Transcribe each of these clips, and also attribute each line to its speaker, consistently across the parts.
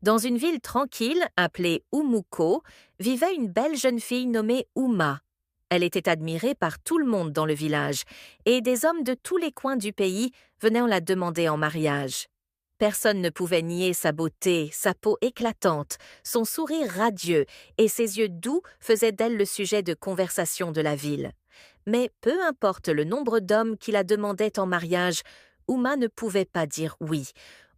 Speaker 1: Dans une ville tranquille appelée Umuko, vivait une belle jeune fille nommée Uma. Elle était admirée par tout le monde dans le village, et des hommes de tous les coins du pays venaient la demander en mariage. Personne ne pouvait nier sa beauté, sa peau éclatante, son sourire radieux et ses yeux doux faisaient d'elle le sujet de conversation de la ville. Mais peu importe le nombre d'hommes qui la demandaient en mariage, Uma ne pouvait pas dire oui.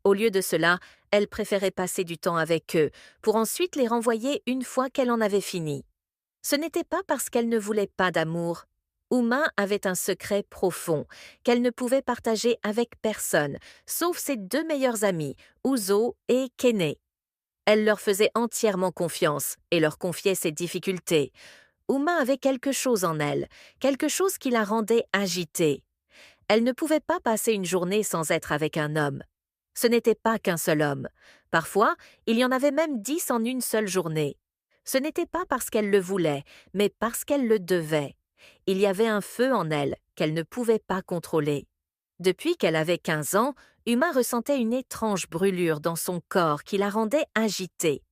Speaker 1: Au lieu de cela, elle préférait passer du temps avec eux, pour ensuite les renvoyer une fois qu'elle en avait fini. Ce n'était pas parce qu'elle ne voulait pas d'amour. Uma avait un secret profond, qu'elle ne pouvait partager avec personne, sauf ses deux meilleurs amis, Uzo et Kene. Elle leur faisait entièrement confiance et leur confiait ses difficultés. Uma avait quelque chose en elle, quelque chose qui la rendait agitée. Elle ne pouvait pas passer une journée sans être avec un homme. Ce n'était pas qu'un seul homme. Parfois, il y en avait même 10 en une seule journée. Ce n'était pas parce qu'elle le voulait, mais parce qu'elle le devait. Il y avait un feu en elle qu'elle ne pouvait pas contrôler. Depuis qu'elle avait 15 ans, Uma ressentait une étrange brûlure dans son corps qui la rendait agitée.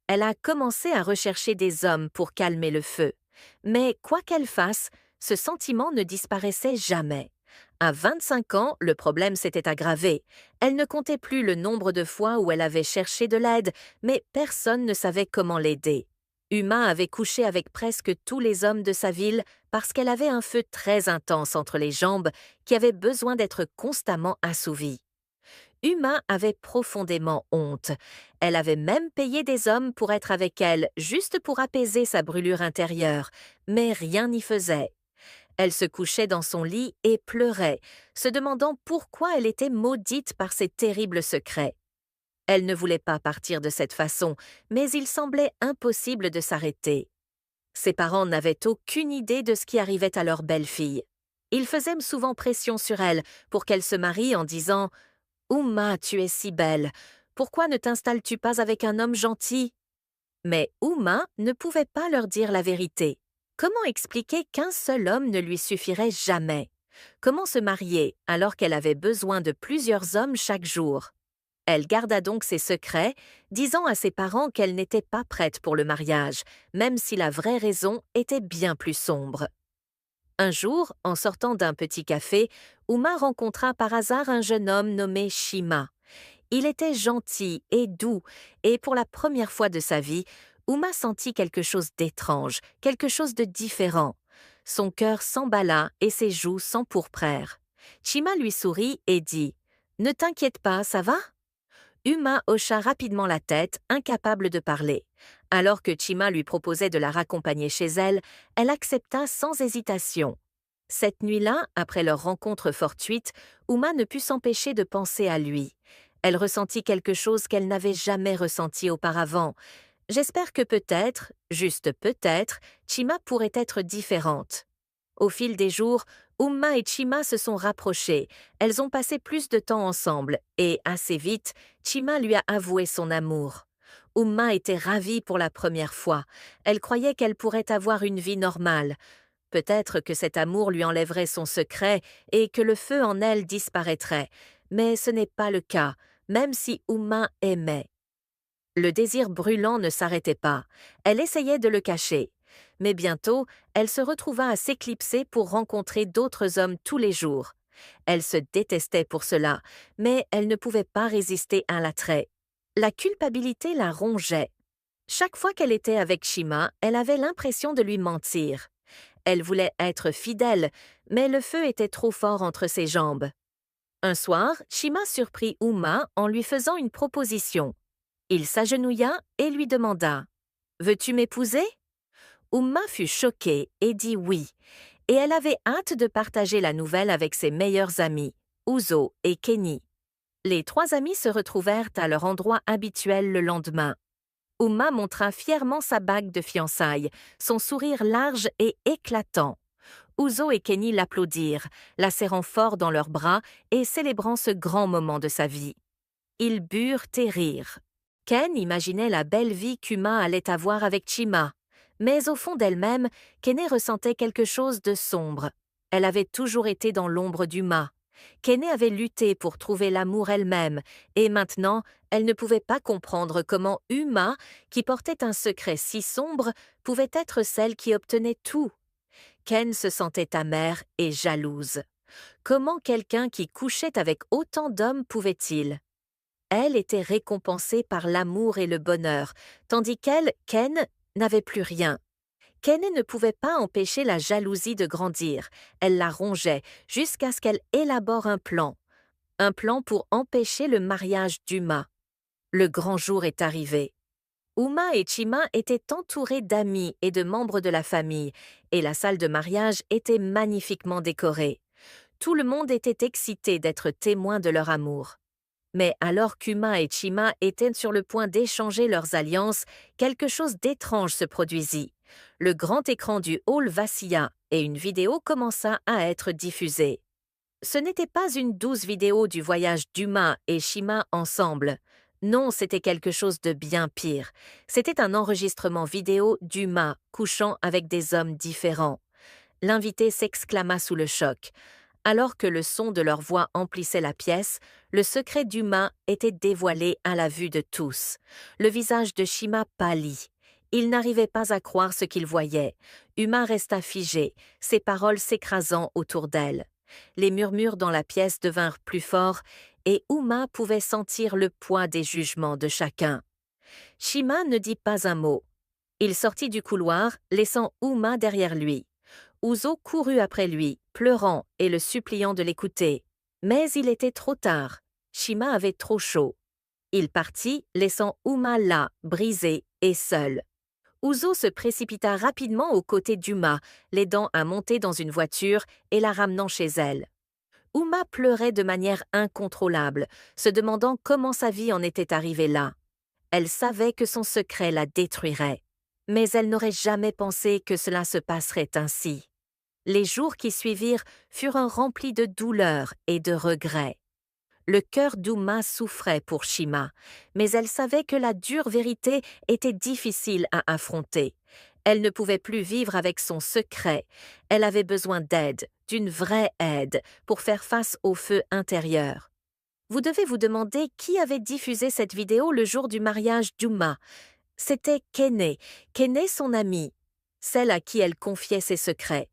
Speaker 1: Elle a commencé à rechercher des hommes pour calmer le feu. Mais quoi qu'elle fasse, ce sentiment ne disparaissait jamais. À 25 ans, le problème s'était aggravé. Elle ne comptait plus le nombre de fois où elle avait cherché de l'aide, mais personne ne savait comment l'aider. Uma avait couché avec presque tous les hommes de sa ville parce qu'elle avait un feu très intense entre les jambes qui avait besoin d'être constamment assouvi. Uma avait profondément honte. Elle avait même payé des hommes pour être avec elle, juste pour apaiser sa brûlure intérieure, mais rien n'y faisait. Elle se couchait dans son lit et pleurait, se demandant pourquoi elle était maudite par ces terribles secrets. Elle ne voulait pas partir de cette façon, mais il semblait impossible de s'arrêter. Ses parents n'avaient aucune idée de ce qui arrivait à leur belle-fille. Ils faisaient souvent pression sur elle pour qu'elle se marie en disant « Uma, tu es si belle, pourquoi ne t'installes-tu pas avec un homme gentil ?» Mais Uma ne pouvait pas leur dire la vérité. Comment expliquer qu'un seul homme ne lui suffirait jamais? Comment se marier alors qu'elle avait besoin de plusieurs hommes chaque jour? Elle garda donc ses secrets, disant à ses parents qu'elle n'était pas prête pour le mariage, même si la vraie raison était bien plus sombre. Un jour, en sortant d'un petit café, Uma rencontra par hasard un jeune homme nommé Shima. Il était gentil et doux, et pour la première fois de sa vie, Uma sentit quelque chose d'étrange, quelque chose de différent. Son cœur s'emballa et ses joues s'empourprèrent. Shima lui sourit et dit « Ne t'inquiète pas, ça va ?» Uma hocha rapidement la tête, incapable de parler. Alors que Chima lui proposait de la raccompagner chez elle, elle accepta sans hésitation. Cette nuit-là, après leur rencontre fortuite, Uma ne put s'empêcher de penser à lui. Elle ressentit quelque chose qu'elle n'avait jamais ressenti auparavant. J'espère que peut-être, juste peut-être, Chima pourrait être différente. Au fil des jours, Uma et Chima se sont rapprochées. Elles ont passé plus de temps ensemble et, assez vite, Chima lui a avoué son amour. Uma était ravie pour la première fois. Elle croyait qu'elle pourrait avoir une vie normale. Peut-être que cet amour lui enlèverait son secret et que le feu en elle disparaîtrait. Mais ce n'est pas le cas, même si Uma aimait. Le désir brûlant ne s'arrêtait pas. Elle essayait de le cacher. Mais bientôt, elle se retrouva à s'éclipser pour rencontrer d'autres hommes tous les jours. Elle se détestait pour cela, mais elle ne pouvait pas résister à l'attrait. La culpabilité la rongeait. Chaque fois qu'elle était avec Shima, elle avait l'impression de lui mentir. Elle voulait être fidèle, mais le feu était trop fort entre ses jambes. Un soir, Shima surprit Uma en lui faisant une proposition. Il s'agenouilla et lui demanda « Veux-tu m'épouser ?» Uma fut choquée et dit oui, et elle avait hâte de partager la nouvelle avec ses meilleurs amis, Uzo et Kenny. Les trois amis se retrouvèrent à leur endroit habituel le lendemain. Uma montra fièrement sa bague de fiançailles, son sourire large et éclatant. Uzo et Kenny l'applaudirent, la serrant fort dans leurs bras et célébrant ce grand moment de sa vie. Ils burent et rirent. Ken imaginait la belle vie qu'Uma allait avoir avec Chima. Mais au fond d'elle-même, Kene ressentait quelque chose de sombre. Elle avait toujours été dans l'ombre d'Uma. Kene avait lutté pour trouver l'amour elle-même, et maintenant, Elle ne pouvait pas comprendre comment Uma, qui portait un secret si sombre, pouvait être celle qui obtenait tout. Ken se sentait amère et jalouse. Comment quelqu'un qui couchait avec autant d'hommes pouvait-il? Elle était récompensée par l'amour et le bonheur, tandis qu'elle, Ken, n'avait plus rien. Kenny ne pouvait pas empêcher la jalousie de grandir. Elle la rongeait jusqu'à ce qu'elle élabore un plan. Un plan pour empêcher le mariage d'Uma. Le grand jour est arrivé. Uma et Chima étaient entourés d'amis et de membres de la famille, et la salle de mariage était magnifiquement décorée. Tout le monde était excité d'être témoin de leur amour. Mais alors qu'Uma et Chima étaient sur le point d'échanger leurs alliances, quelque chose d'étrange se produisit. Le grand écran du hall vacilla et une vidéo commença à être diffusée. Ce n'était pas une douce vidéo du voyage d'Uma et Chima ensemble. Non, c'était quelque chose de bien pire. C'était un enregistrement vidéo d'Uma couchant avec des hommes différents. L'invité s'exclama sous le choc. Alors que le son de leur voix emplissait la pièce, le secret d'Uma était dévoilé à la vue de tous. Le visage de Chima pâlit. Il n'arrivait pas à croire ce qu'il voyait. Uma resta figée, ses paroles s'écrasant autour d'elle. Les murmures dans la pièce devinrent plus forts et Uma pouvait sentir le poids des jugements de chacun. Chima ne dit pas un mot. Il sortit du couloir, laissant Uma derrière lui. Uzo courut après lui, pleurant et le suppliant de l'écouter. Mais il était trop tard. Chima avait trop chaud. Il partit, laissant Uma là, brisée et seule. Uzo se précipita rapidement aux côtés d'Uma, l'aidant à monter dans une voiture et la ramenant chez elle. Uma pleurait de manière incontrôlable, se demandant comment sa vie en était arrivée là. Elle savait que son secret la détruirait. Mais elle n'aurait jamais pensé que cela se passerait ainsi. Les jours qui suivirent furent remplis de douleur et de regrets. Le cœur d'Uma souffrait pour Chima, mais elle savait que la dure vérité était difficile à affronter. Elle ne pouvait plus vivre avec son secret. Elle avait besoin d'aide, d'une vraie aide, pour faire face au feu intérieur. Vous devez vous demander qui avait diffusé cette vidéo le jour du mariage d'Uma. C'était Kene son amie, celle à qui elle confiait ses secrets.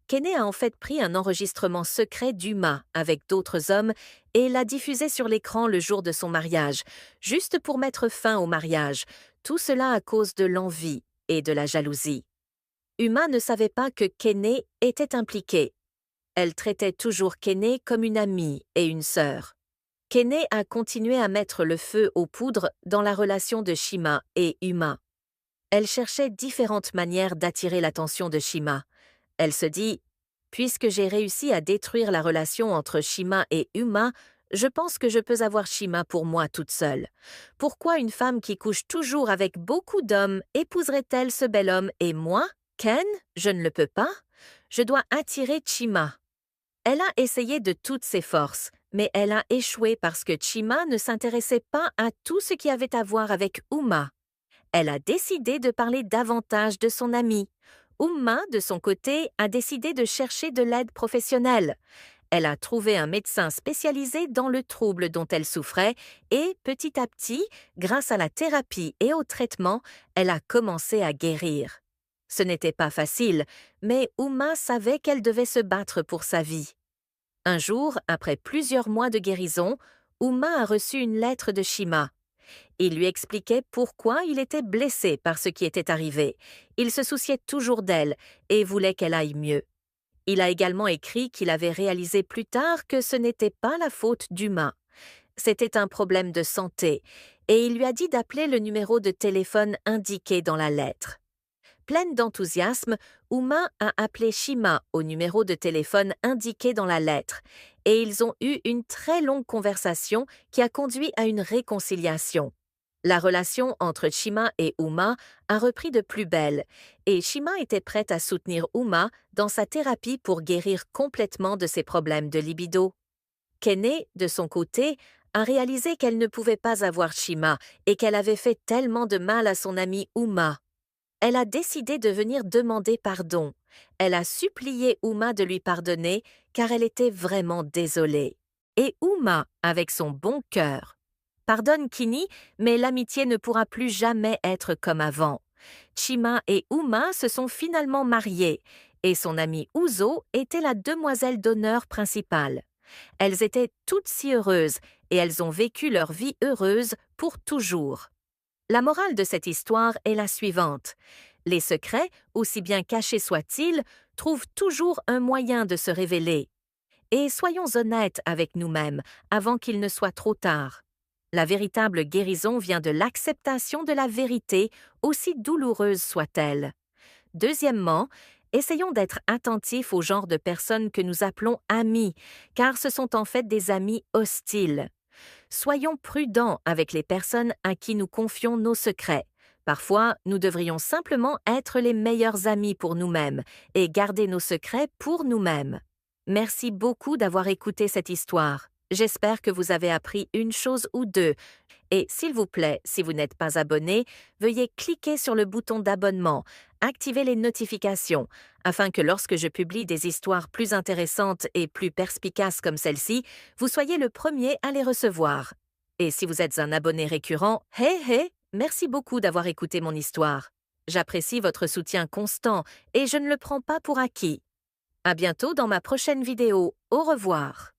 Speaker 1: Kene a en fait pris un enregistrement secret d'Uma avec d'autres hommes et l'a diffusé sur l'écran le jour de son mariage, juste pour mettre fin au mariage, tout cela à cause de l'envie et de la jalousie. Uma ne savait pas que Kene était impliquée. Elle traitait toujours Kene comme une amie et une sœur. Kene a continué à mettre le feu aux poudres dans la relation de Chima et Uma. Elle cherchait différentes manières d'attirer l'attention de Chima. Elle se dit « Puisque j'ai réussi à détruire la relation entre Chima et Uma, je pense que je peux avoir Chima pour moi toute seule. Pourquoi une femme qui couche toujours avec beaucoup d'hommes épouserait-elle ce bel homme et moi, Ken, je ne le peux pas? Je dois attirer Chima. » Elle a essayé de toutes ses forces, mais elle a échoué parce que Chima ne s'intéressait pas à tout ce qui avait à voir avec Uma. Elle a décidé de parler davantage de son amie. Uma, de son côté, a décidé de chercher de l'aide professionnelle. Elle a trouvé un médecin spécialisé dans le trouble dont elle souffrait et, petit à petit, grâce à la thérapie et au traitement, elle a commencé à guérir. Ce n'était pas facile, mais Uma savait qu'elle devait se battre pour sa vie. Un jour, après plusieurs mois de guérison, Uma a reçu une lettre de Chima. Il lui expliquait pourquoi il était blessé par ce qui était arrivé. Il se souciait toujours d'elle et voulait qu'elle aille mieux. Il a également écrit qu'il avait réalisé plus tard que ce n'était pas la faute d'Uma. C'était un problème de santé et il lui a dit d'appeler le numéro de téléphone indiqué dans la lettre. Pleine d'enthousiasme, Uma a appelé Chima au numéro de téléphone indiqué dans la lettre et ils ont eu une très longue conversation qui a conduit à une réconciliation. La relation entre Chima et Uma a repris de plus belle et Chima était prête à soutenir Uma dans sa thérapie pour guérir complètement de ses problèmes de libido. Kene, de son côté, a réalisé qu'elle ne pouvait pas avoir Chima et qu'elle avait fait tellement de mal à son amie Uma. Elle a décidé de venir demander pardon. Elle a supplié Uma de lui pardonner car elle était vraiment désolée. Et Uma, avec son bon cœur, Pardonne Kini, mais l'amitié ne pourra plus jamais être comme avant. Chima et Uma se sont finalement mariés, et son amie Uzo était la demoiselle d'honneur principale. Elles étaient toutes si heureuses, et elles ont vécu leur vie heureuse pour toujours. La morale de cette histoire est la suivante. Les secrets, aussi bien cachés soient-ils, trouvent toujours un moyen de se révéler. Et soyons honnêtes avec nous-mêmes avant qu'il ne soit trop tard. La véritable guérison vient de l'acceptation de la vérité, aussi douloureuse soit-elle. Deuxièmement, essayons d'être attentifs au genre de personnes que nous appelons amis, car ce sont en fait des amis hostiles. Soyons prudents avec les personnes à qui nous confions nos secrets. Parfois, nous devrions simplement être les meilleurs amis pour nous-mêmes et garder nos secrets pour nous-mêmes. Merci beaucoup d'avoir écouté cette histoire. J'espère que vous avez appris une chose ou deux. Et s'il vous plaît, si vous n'êtes pas abonné, veuillez cliquer sur le bouton d'abonnement, activer les notifications, afin que lorsque je publie des histoires plus intéressantes et plus perspicaces comme celle-ci, vous soyez le premier à les recevoir. Et si vous êtes un abonné récurrent, merci beaucoup d'avoir écouté mon histoire. J'apprécie votre soutien constant et je ne le prends pas pour acquis. À bientôt dans ma prochaine vidéo. Au revoir.